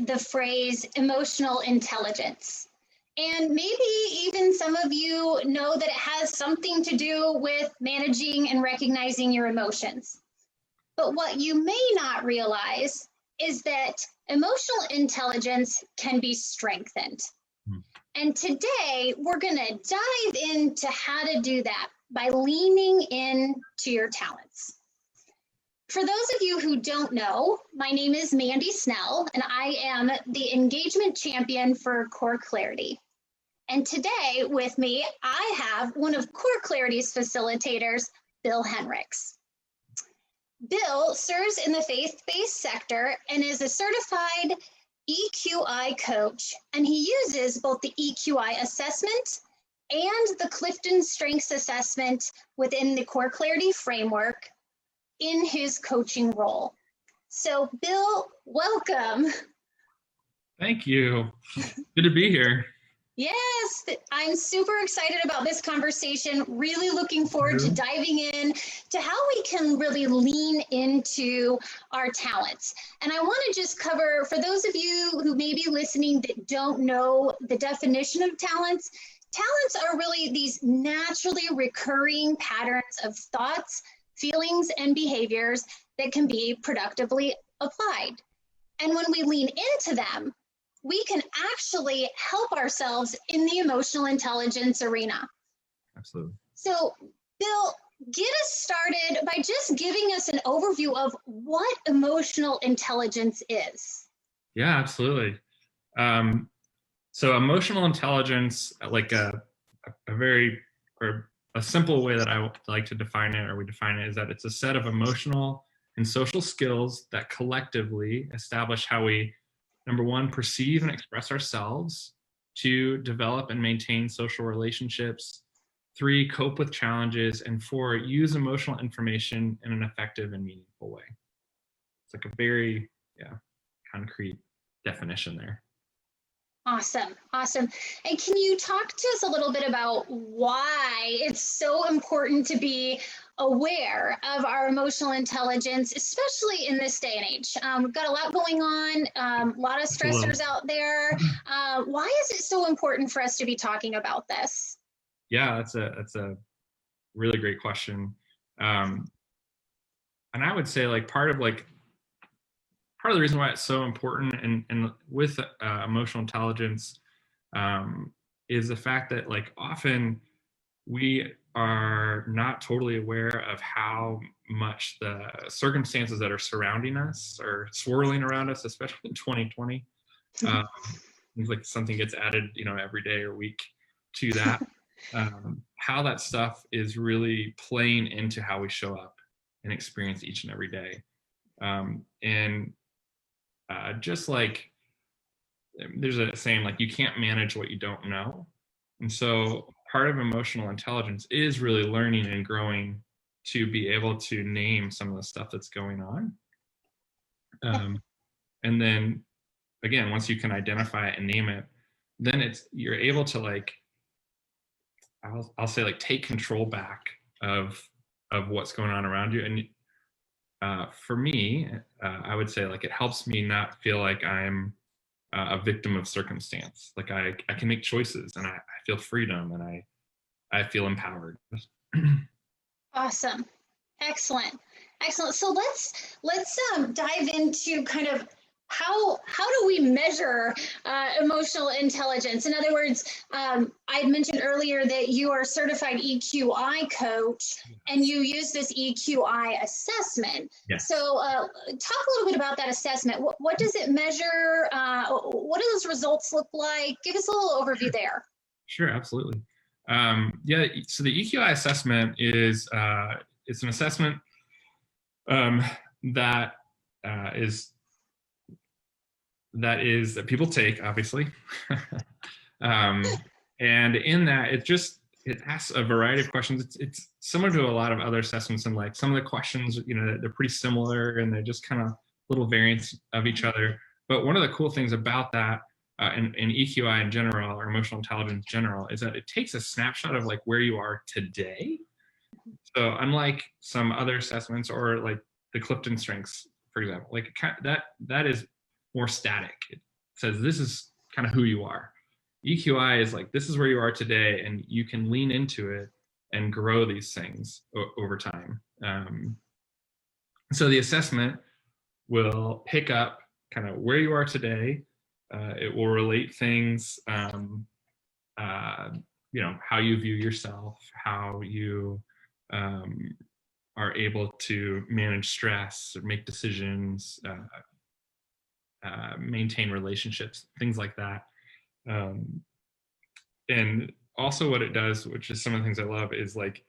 the phrase emotional intelligence. And maybe even some of you know that it has something to do with managing and recognizing your emotions. But what you may not realize is that emotional intelligence can be strengthened. And today we're going to dive into how to do that by leaning into your talents. For those of you who don't know, my name is Mandy Snell, and I am the engagement champion for CoreClarity. And today with me, I have one of CoreClarity's facilitators, Bill Henrichs. Bill serves in the faith-based sector and is a certified EQI coach, and he uses both the EQI assessment and the Clifton Strengths Assessment within the CoreClarity framework in his coaching role. So, Bill, welcome. Thank you. Good to be here. Yes, I'm super excited about this conversation. Really looking forward to diving in to how we can really lean into our talents. And I want to just cover, for those of you who may be listening that don't know the definition of talents, talents are really these naturally recurring patterns of thoughts, feelings, and behaviors that can be productively applied. And when we lean into them, we can actually help ourselves in the emotional intelligence arena. Absolutely. So, Bill, get us started by just giving us an overview of what emotional intelligence is. Yeah, absolutely. So emotional intelligence, like a simple way that I like to define it, or we define it, is that it's a set of emotional and social skills that collectively establish how we, number one, perceive and express ourselves; two, develop and maintain social relationships; three, cope with challenges; and four, use emotional information in an effective and meaningful way. It's like a very concrete definition there. Awesome, awesome. And can you talk to us a little bit about why it's so important to be aware of our emotional intelligence, especially in this day and age? We've got a lot going on, a lot of stressors out there. Why is it so important for us to be talking about this? Yeah, that's a really great question. And I would say part of the reason why it's so important and with emotional intelligence is the fact that often we are not totally aware of how much the circumstances that are surrounding us are swirling around us, especially in 2020. Seems like something gets added, every day or week to that. How that stuff is really playing into how we show up and experience each and every day. Just like there's a saying, you can't manage what you don't know. And so part of emotional intelligence is really learning and growing to be able to name some of the stuff that's going on. And then again, once you can identify it and name it, then you're able to I'll say take control back of what's going on around you. And for me, I would say it helps me not feel like I'm a victim of circumstance. I can make choices, and I feel freedom, and I feel empowered. Awesome. Excellent. So let's dive into kind of how do we measure emotional intelligence? In other words, I had mentioned earlier that you are a certified EQI coach, and you use this EQI assessment. Yes. So talk a little bit about that assessment. What does it measure? What do those results look like? Give us a little overview there. Sure, absolutely. So the EQI assessment is it's an assessment that that people take, obviously. And in that, it asks a variety of questions. It's similar to a lot of other assessments, and some of the questions, they're pretty similar, and they're just kind of little variants of each other. But one of the cool things about that, in EQI in general, or emotional intelligence in general, is that it takes a snapshot of where you are today. So unlike some other assessments, or the Clifton Strengths, for example, that is more static. says this is kind of who you are. EQI is like, this is where you are today, and you can lean into it and grow these things over time. So the assessment will pick up kind of where you are today. It will relate things, you know, how you view yourself, how you are able to manage stress, or make decisions, maintain relationships, things like that. And also what it does, which is some of the things I love, is like,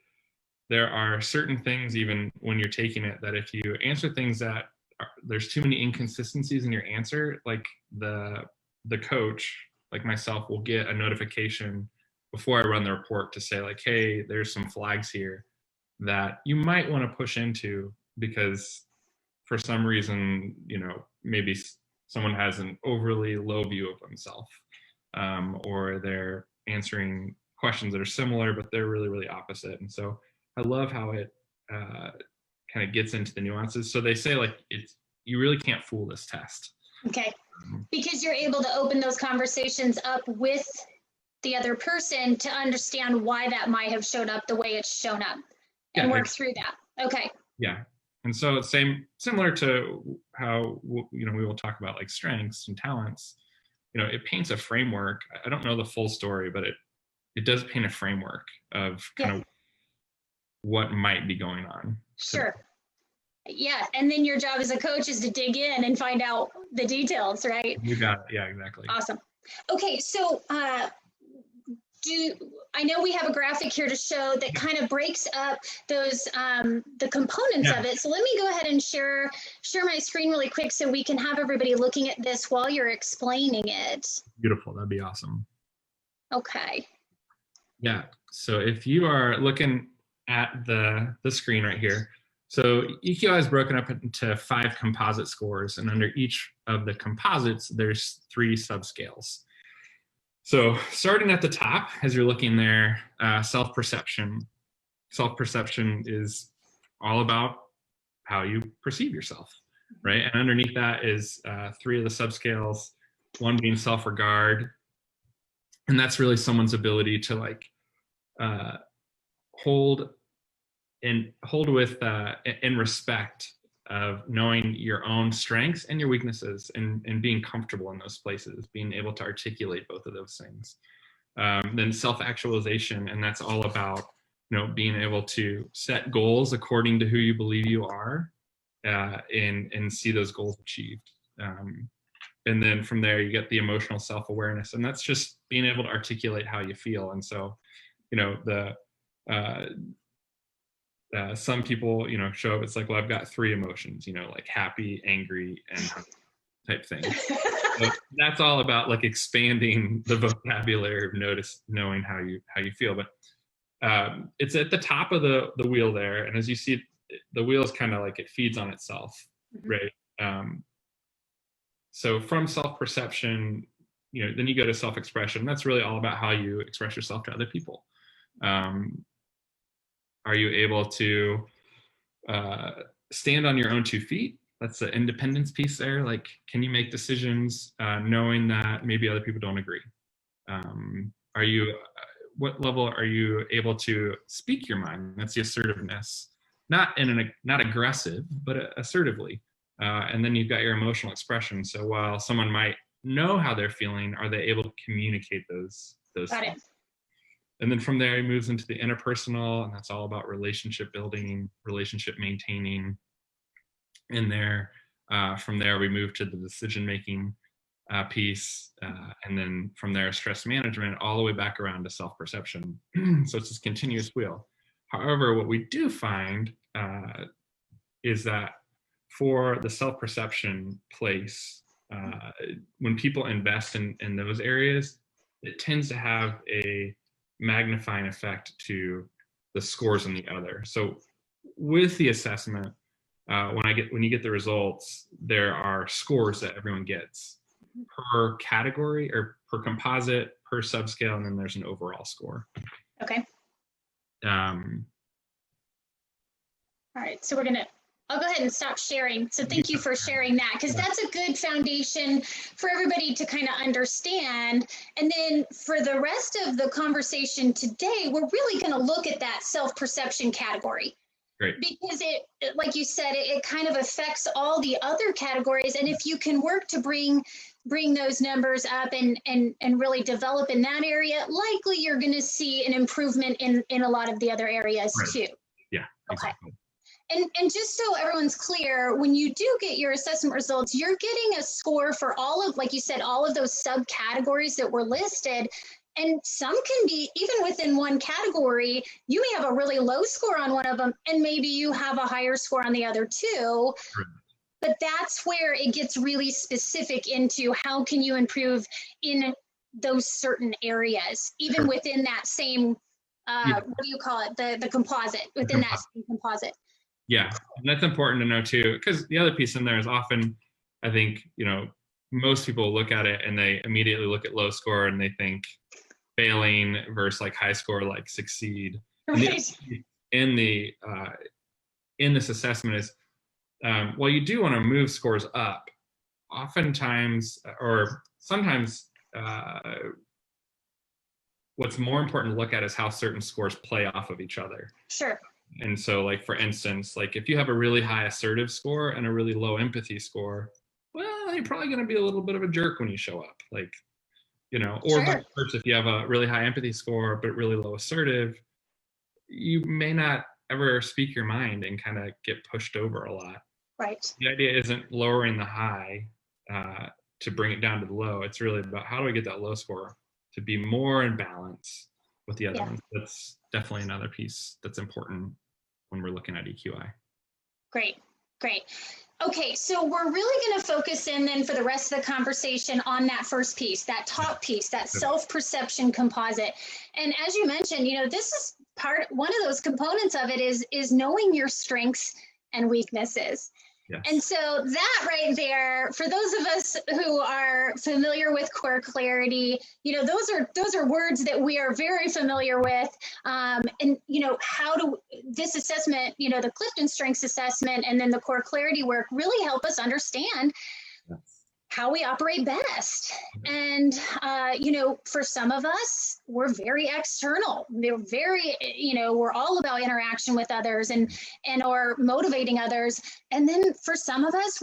there are certain things, even when you're taking it, that if you answer things that there's too many inconsistencies in your answer, like the coach, like myself, will get a notification before I run the report to say like, hey, there's some flags here that you might want to push into, because for some reason, you know, maybe someone has an overly low view of themselves, or they're answering questions that are similar, but they're really, really opposite. And so I love how it kind of gets into the nuances. So they say like, you really can't fool this test. Okay. Because you're able to open those conversations up with the other person to understand why that might have shown up the way it's shown up, and work through that. Okay. Yeah. And so it's similar to how, you know, we will talk about like strengths and talents. You know, it paints a framework. I don't know the full story, but it does paint a framework of kind of what might be going on. Sure. Yeah. And then your job as a coach is to dig in and find out the details, right? You got it. Yeah, exactly. Awesome. Okay. So I know we have a graphic here to show that kind of breaks up those the components of it. So let me go ahead and share my screen really quick so we can have everybody looking at this while you're explaining it. Beautiful. That'd be awesome. Okay. Yeah. So if you are looking at the screen right here, so EQI is broken up into 5 composite scores, and under each of the composites, there's 3 subscales. So starting at the top, as you're looking there, self-perception. Self-perception is all about how you perceive yourself, right? And underneath that is 3 of the subscales, one being self-regard. And that's really someone's ability to like hold with in respect of knowing your own strengths and your weaknesses, and being comfortable in those places, being able to articulate both of those things. Then self-actualization, and that's all about, you know, being able to set goals according to who you believe you are, and see those goals achieved. And then from there, you get the emotional self-awareness, and that's just being able to articulate how you feel. And so, you know, some people, you know, show up, it's like, well, I've got 3 emotions, you know, like happy, angry, and type thing. So that's all about like expanding the vocabulary of knowing how you feel. But it's at the top of the wheel there, and as you see, the wheel is kind of like it feeds on itself, right? So from self-perception, you know, then you go to self-expression. That's really all about how you express yourself to other people. Are you able to stand on your own 2 feet? That's the independence piece there. Like, can you make decisions knowing that maybe other people don't agree? What level are you able to speak your mind? That's the assertiveness, not aggressive, but assertively. And then you've got your emotional expression. So while someone might know how they're feeling, are they able to communicate those things? And then from there, he moves into the interpersonal, and that's all about relationship building, relationship maintaining. And there, from there, we move to the decision-making piece. And then from there, stress management, all the way back around to self-perception. So it's this continuous wheel. However, what we do find is that for the self-perception place, when people invest in those areas, it tends to have a magnifying effect to the scores on the other. So with the assessment, when you get the results, there are scores that everyone gets per category or per composite, per subscale, and then there's an overall score. Okay. All right, so we're gonna I'll go ahead and stop sharing. So thank you for sharing that, because that's a good foundation for everybody to kind of understand. And then for the rest of the conversation today, we're really going to look at that self-perception category. Great. Because like you said, it kind of affects all the other categories. And if you can work to bring those numbers up and really develop in that area, likely you're going to see an improvement in a lot of the other areas too. Yeah. Exactly. Okay. And just so everyone's clear, when you do get your assessment results, you're getting a score for all of, like you said, all of those subcategories that were listed. And some can be, even within one category, you may have a really low score on one of them, and maybe you have a higher score on the other two. But that's where it gets really specific into how can you improve in those certain areas, even within that same, what do you call it, the composite, within that same composite. Yeah, and that's important to know too, because the other piece in there is often, I think, most people look at it and they immediately look at low score and they think failing versus like high score, like succeed. Right. In this assessment is, well, you do want to move scores up. Oftentimes, or sometimes, what's more important to look at is how certain scores play off of each other. Sure. And so, like, for instance, like if you have a really high assertive score and a really low empathy score, well, you're probably going to be a little bit of a jerk when you show up, like, or vice versa. If you have a really high empathy score but really low assertive, you may not ever speak your mind and kind of get pushed over a lot. Right. The idea isn't lowering the high to bring it down to the low. It's really about how do I get that low score to be more in balance with the other ones. That's definitely another piece that's important when we're looking at EQI. Great. Okay, so we're really going to focus in then for the rest of the conversation on that first piece, that top piece, that self-perception composite. And as you mentioned, this is one of those components of it is knowing your strengths and weaknesses. Yes. And so that right there, for those of us who are familiar with CoreClarity, those are words that we are very familiar with. And how do this assessment, the Clifton Strengths Assessment and then the CoreClarity work really help us understand how we operate best. And, for some of us, we're very external. We're very, we're all about interaction with others and or motivating others. And then for some of us,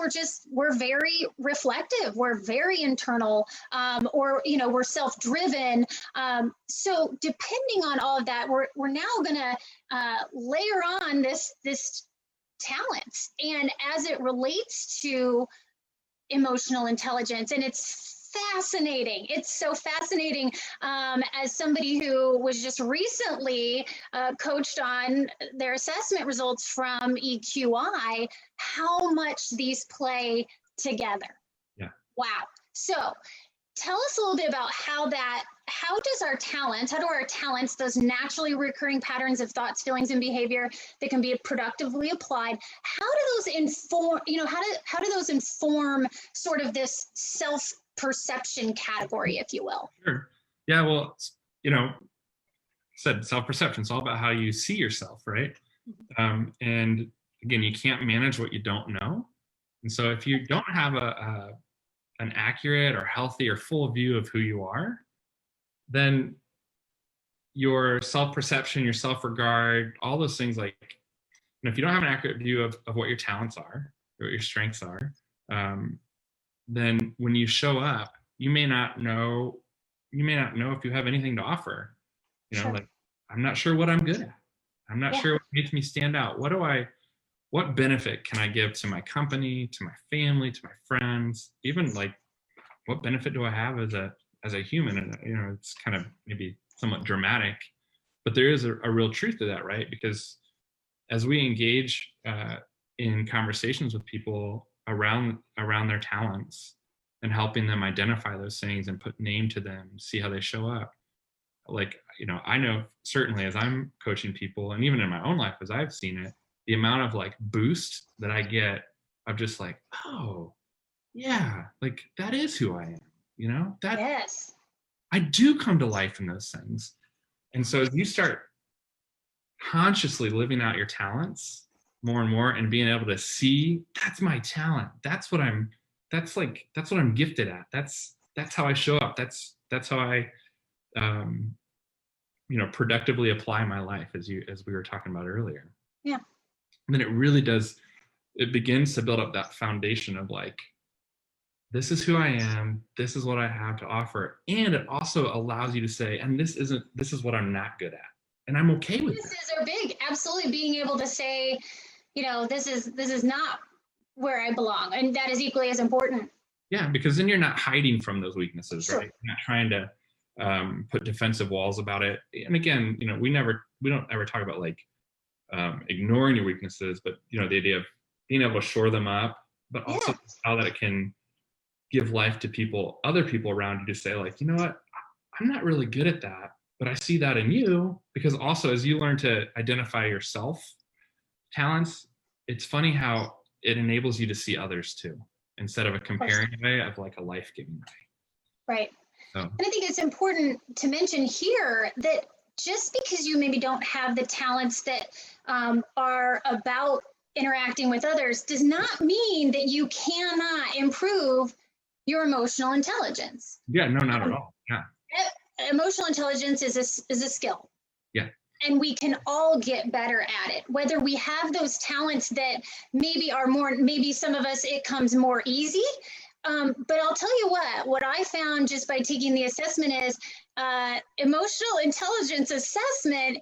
we're very reflective. We're very internal, or, we're self-driven. So depending on all of that, we're now going to layer on this talent. And as it relates to emotional intelligence, and it's fascinating. It's so fascinating as somebody who was just recently coached on their assessment results from EQI, how much these play together. Yeah. Wow. So tell us a little bit about how do our talents, those naturally recurring patterns of thoughts, feelings, and behavior that can be productively applied, how do those inform, how do those inform sort of this self-perception category, if you will? Sure. Yeah, well, said self-perception, it's all about how you see yourself, right? And again, you can't manage what you don't know. And so if you don't have an accurate or healthy or full view of who you are, then your self-perception, your self-regard, all those things, like, if you don't have an accurate view of what your talents are, or what your strengths are, then when you show up, you may not know if you have anything to offer. Sure. Like, I'm not sure what I'm good at. I'm not sure what makes me stand out. What benefit can I give to my company, to my family, to my friends? Even like, what benefit do I have as a human? And it's kind of maybe somewhat dramatic, but there is a real truth to that, right? Because as we engage in conversations with people around their talents and helping them identify those things and put name to them, see how they show up. Like, I know certainly as I'm coaching people, and even in my own life as I've seen it, the amount of like boost that I get of just like, oh yeah, like that is who I am, that yes, I do come to life in those things. And so as you start consciously living out your talents more and more, and being able to see that's my talent. That's what I'm gifted at. That's how I show up. That's how I productively apply my life, as we were talking about earlier. Yeah. And then it begins to build up that foundation of like, this is who I am, this is what I have to offer. And it also allows you to say, and this is what I'm not good at. And I'm okay with that. Weaknesses are big. Absolutely, being able to say, this is not where I belong. And that is equally as important. Yeah, because then you're not hiding from those weaknesses, Sure. right? You're not trying to put defensive walls about it. And again, we don't ever talk about like ignoring your weaknesses, but the idea of being able to shore them up, but also how that it can give life to other people around you to say like, you know what, I'm not really good at that, but I see that in you. Because also as you learn to identify yourself talents, it's funny how it enables you to see others too, instead of a comparing way, of like a life-giving way. Right. So. And I think it's important to mention here that just because you maybe don't have the talents that are about interacting with others does not mean that you cannot improve your emotional intelligence. Yeah, no, not at all. Yeah. Emotional intelligence is a skill. Yeah. And we can all get better at it. Whether we have those talents that maybe some of us, it comes more easy. But I'll tell you what I found just by taking the assessment is emotional intelligence assessment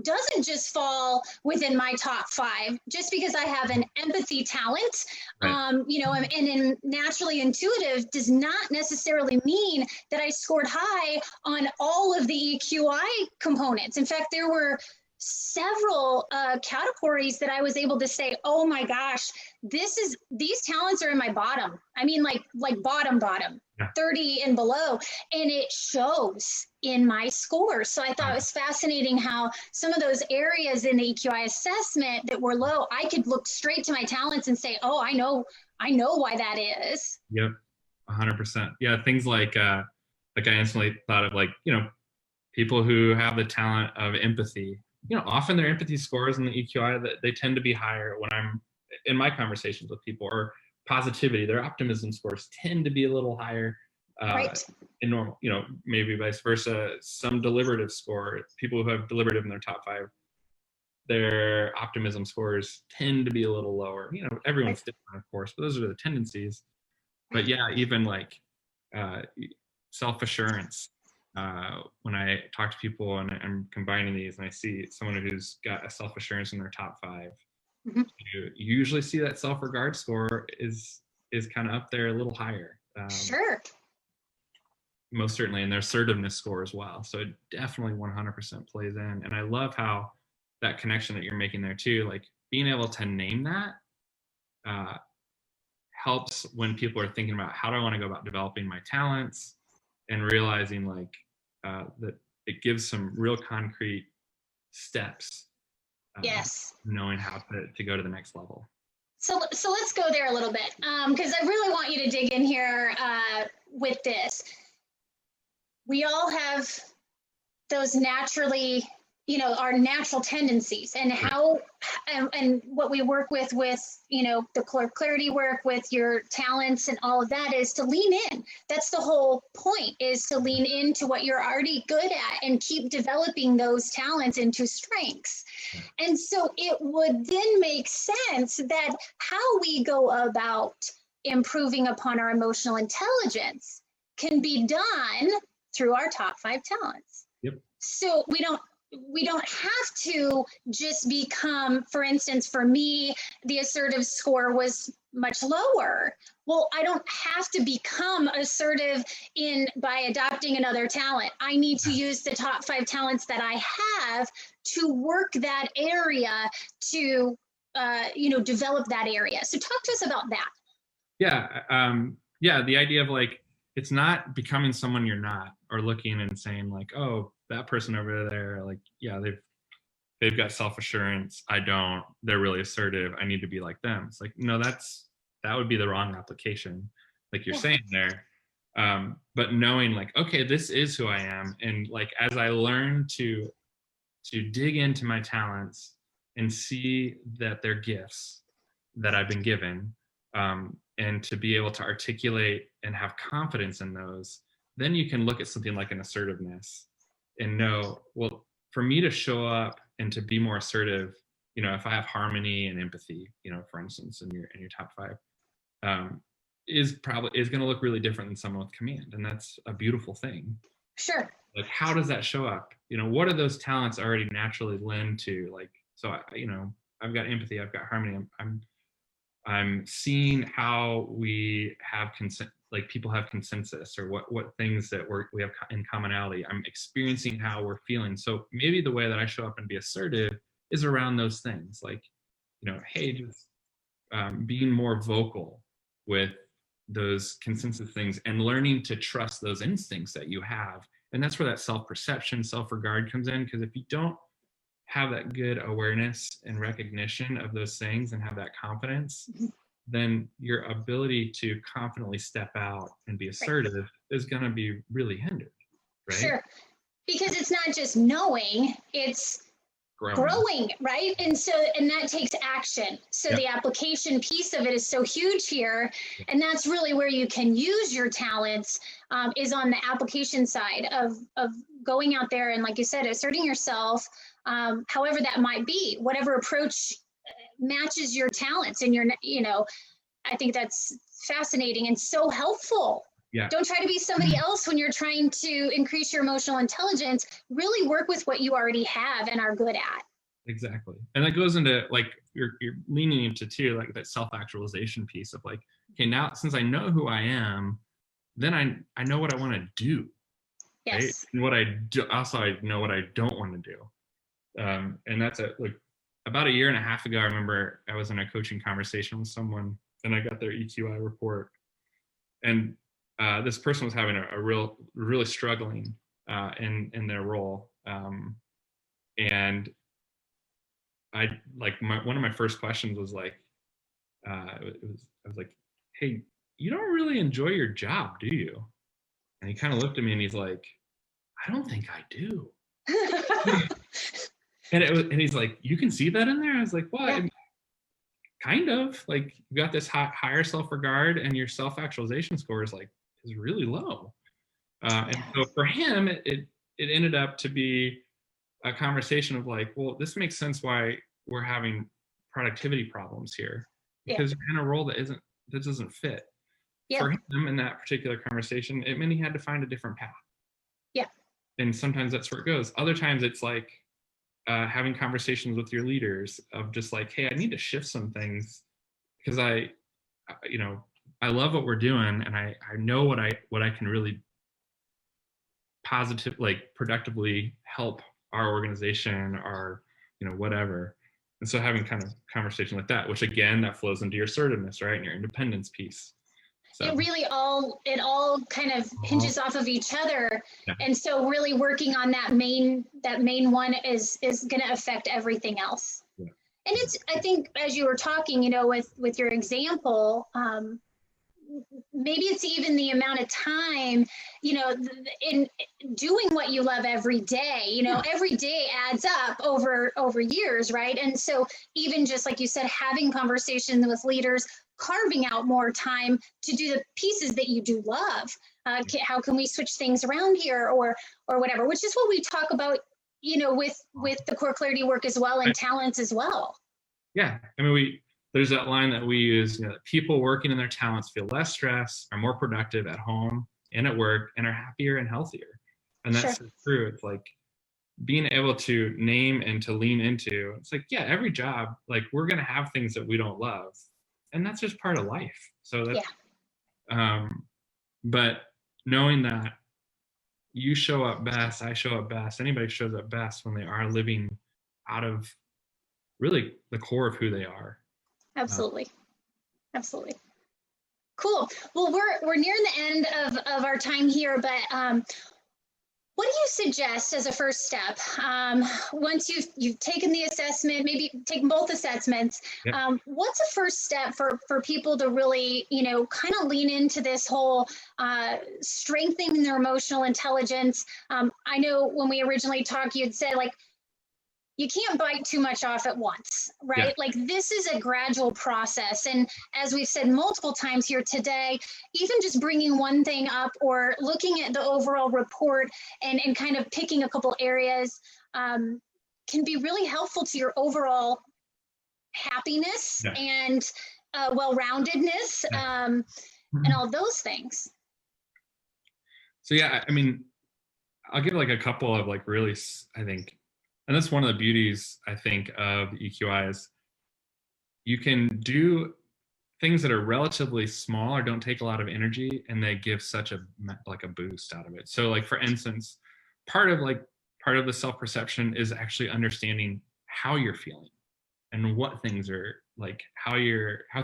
doesn't just fall within my top 5 just because I have an empathy talent, right. And in naturally intuitive does not necessarily mean that I scored high on all of the EQI components. In fact, there were several categories that I was able to say, oh my gosh, these talents are in my bottom. I mean, like bottom, yeah. 30 and below, and it shows in my scores. So I thought it was fascinating how some of those areas in the EQI assessment that were low, I could look straight to my talents and say, oh, I know why that is. Yep, 100%. Yeah, things like I instantly thought of like, people who have the talent of empathy. Often their empathy scores in the EQI, that they tend to be higher when I'm in my conversations with people, or positivity, their optimism scores tend to be a little higher right. in normal, maybe vice versa. Some deliberative score, people who have deliberative in their top 5, their optimism scores tend to be a little lower. Everyone's right. different, of course, but those are the tendencies. But yeah, even like self-assurance. When I talk to people and I'm combining these and I see someone who's got a self-assurance in their top 5, mm-hmm. you usually see that self-regard score is kind of up there a little higher. Sure. Most certainly, and their assertiveness score as well. So it definitely 100% plays in. And I love how that connection that you're making there too, like being able to name that helps when people are thinking about how do I want to go about developing my talents, and realizing like that it gives some real concrete steps. Yes. Knowing how to go to the next level. So let's go there a little bit, because I really want you to dig in here with this. We all have those naturally, our natural tendencies, and how and what we work with the CoreClarity work with your talents and all of that is to lean in. That's the whole point, is to lean into what you're already good at and keep developing those talents into strengths. And so it would then make sense that how we go about improving upon our emotional intelligence can be done through our top 5 talents. Yep. So we don't have to just become, for instance, for me, the assertive score was much lower. Well, I don't have to become assertive by adopting another talent. I need to use the top 5 talents that I have to work that area to, develop that area. So talk to us about that. Yeah. The idea of like, it's not becoming someone you're not, or looking and saying like, oh, that person over there, like, yeah, they've got self-assurance. I don't. They're really assertive. I need to be like them. It's like, no, that would be the wrong application, like you're saying there. But knowing like, okay, this is who I am, and like as I learn to dig into my talents, and see that they're gifts that I've been given, and to be able to articulate and have confidence in those, then you can look at something like an assertiveness and know, well, for me to show up and to be more assertive, if I have harmony and empathy, for instance, in your top 5, is going to look really different than someone with command, and that's a beautiful thing. Sure. Like, how does that show up? What are those talents already naturally lend to? Like, so I've got empathy, I've got harmony. I'm seeing how we have like people have consensus, or what things that we have in commonality. I'm experiencing how we're feeling. So maybe the way that I show up and be assertive is around those things, like, hey, just being more vocal with those consensus things and learning to trust those instincts that you have. And that's where that self-perception, self-regard comes in, because if you don't have that good awareness and recognition of those things and have that confidence, then your ability to confidently step out and be assertive is going to be really hindered, right? Sure, because it's not just knowing, it's growing, right? And that takes action. So the application piece of it is so huge here. And that's really where you can use your talents, is on the application side of going out there and, like you said, asserting yourself, however that might be, whatever approach matches your talents and I think that's fascinating and so helpful. Yeah. Don't try to be somebody else when you're trying to increase your emotional intelligence. Really work with what you already have and are good at. Exactly. And that goes into, like, you're leaning into too, like, that self-actualization piece of, like, okay, now since I know who I am, then I know what I want to do. Yes. Right? And what I do, also I know what I don't want to do. And that's like about a year and a half ago, I remember I was in a coaching conversation with someone and I got their EQI report, and this person was having really struggling in their role, and I like one of my first questions was like, I was like, hey, you don't really enjoy your job, do you? And he kind of looked at me and he's like, I don't think I do. and he's like, you can see that in there? I was like, well, yeah. Kind of. Like, you got this higher self-regard and your self-actualization score is really low. And so for him, it ended up to be a conversation of like, well, this makes sense why we're having productivity problems here, because you're in a role that doesn't fit. For him in that particular conversation, it meant he had to find a different path. Yeah. And sometimes that's where it goes. Other times it's like having conversations with your leaders of just like, hey, I need to shift some things because I love what we're doing, and I know what I can really productively help our organization, or whatever. And so having kind of conversation like that, which again, that flows into your assertiveness, right, and your independence piece. So it really all kind of hinges off of each other. Yeah. And so really working on that main one is going to affect everything else. Yeah. And it's, I think, as you were talking, with your example, maybe it's even the amount of time, in doing what you love every day, every day adds up over years, right? And so even just like you said, having conversations with leaders, carving out more time to do the pieces that you do love. How can we switch things around here or whatever, which is what we talk about, with the CoreClarity work as well, and talents as well. Yeah. I mean, there's that line that we use, that people working in their talents feel less stress, are more productive at home and at work, and are happier and healthier. And that's true. It's like being able to name and to lean into, it's like, yeah, every job, like, we're going to have things that we don't love. And that's just part of life. So that's, but knowing that you show up best, I show up best, anybody shows up best when they are living out of really the core of who they are. Absolutely. Absolutely. Cool. Well, we're near the end of our time here, but what do you suggest as a first step? Once you've taken the assessment, maybe take both assessments, what's a first step for people to really, kind of lean into this whole strengthening their emotional intelligence? I know when we originally talked, you had said, like, you can't bite too much off at once, right? Yeah. Like this is a gradual process. And as we've said multiple times here today, even just bringing one thing up or looking at the overall report and kind of picking a couple areas can be really helpful to your overall happiness and well-roundedness and all those things. So yeah, I mean, I'll give like a couple of like really, I think, and that's one of the beauties, I think, of EQI is you can do things that are relatively small or don't take a lot of energy, and they give such a boost out of it. So like, for instance, part of the self-perception is actually understanding how you're feeling and what things are like, how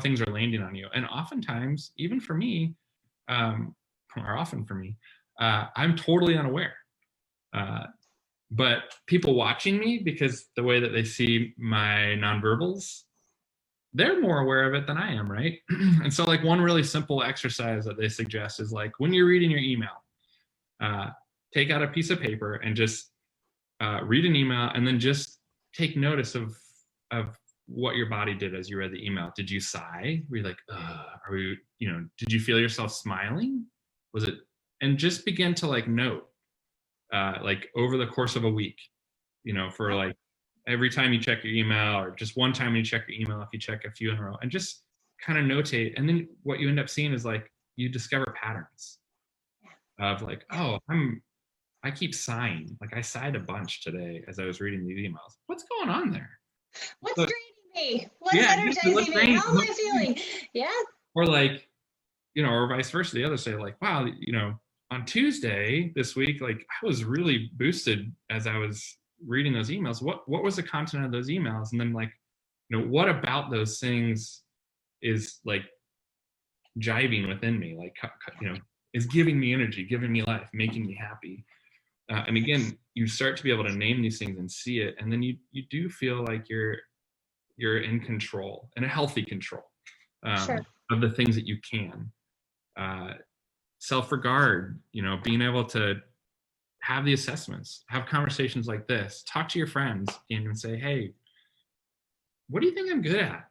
things are landing on you. And oftentimes, even for me, I'm totally unaware. But people watching me, because the way that they see my nonverbals, they're more aware of it than I am, right? And so like one really simple exercise that they suggest is like when you're reading your email, take out a piece of paper and just read an email, and then just take notice of what your body did as you read the email. Did you sigh? Were you like, are we, did you feel yourself smiling? Was it, and just begin to like note, like over the course of a week, for like every time you check your email, or just one time when you check your email, if you check a few in a row, and just kind of notate. And then what you end up seeing is like, you discover patterns of like, oh, I keep sighing. Like I sighed a bunch today as I was reading these emails. What's going on there? What's draining me? What's energizing me? How am I feeling? Yeah. Or like, or vice versa. The other say like, wow, on Tuesday this week, like I was really boosted as I was reading those emails. What was the content of those emails? And then like, what about those things is like jiving within me, like, is giving me energy, giving me life, making me happy. And again, you start to be able to name these things and see it. And then you do feel like you're in control, and a healthy control of the things that you can. Self-regard, being able to have the assessments, have conversations like this, talk to your friends and say, hey, what do you think I'm good at?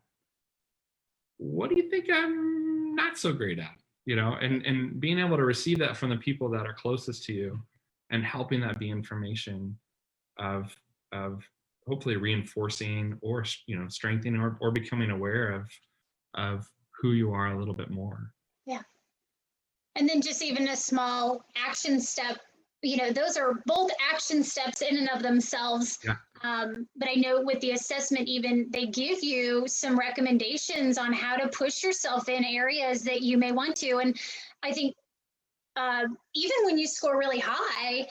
What do you think I'm not so great at? And being able to receive that from the people that are closest to you, and helping that be information of hopefully reinforcing or strengthening or becoming aware of who you are a little bit more. Yeah. And then just even a small action step, those are both action steps in and of themselves. Yeah. But I know with the assessment, even they give you some recommendations on how to push yourself in areas that you may want to. And I think even when you score really high,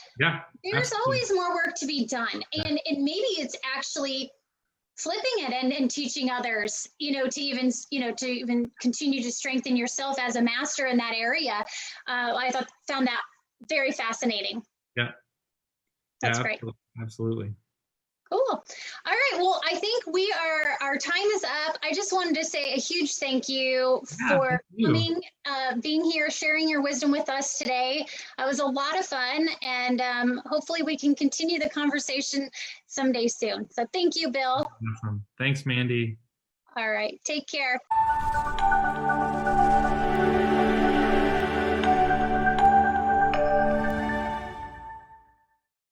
there's always more work to be done. And maybe it's actually flipping it and teaching others, to even continue to strengthen yourself as a master in that area. I found that very fascinating. Yeah. That's great. Absolutely. Cool. All right. Well, I think our time is up. I just wanted to say a huge thank you for coming, being here, sharing your wisdom with us today. It was a lot of fun, and hopefully we can continue the conversation someday soon. So thank you, Bill. Awesome. Thanks, Mandy. All right. Take care.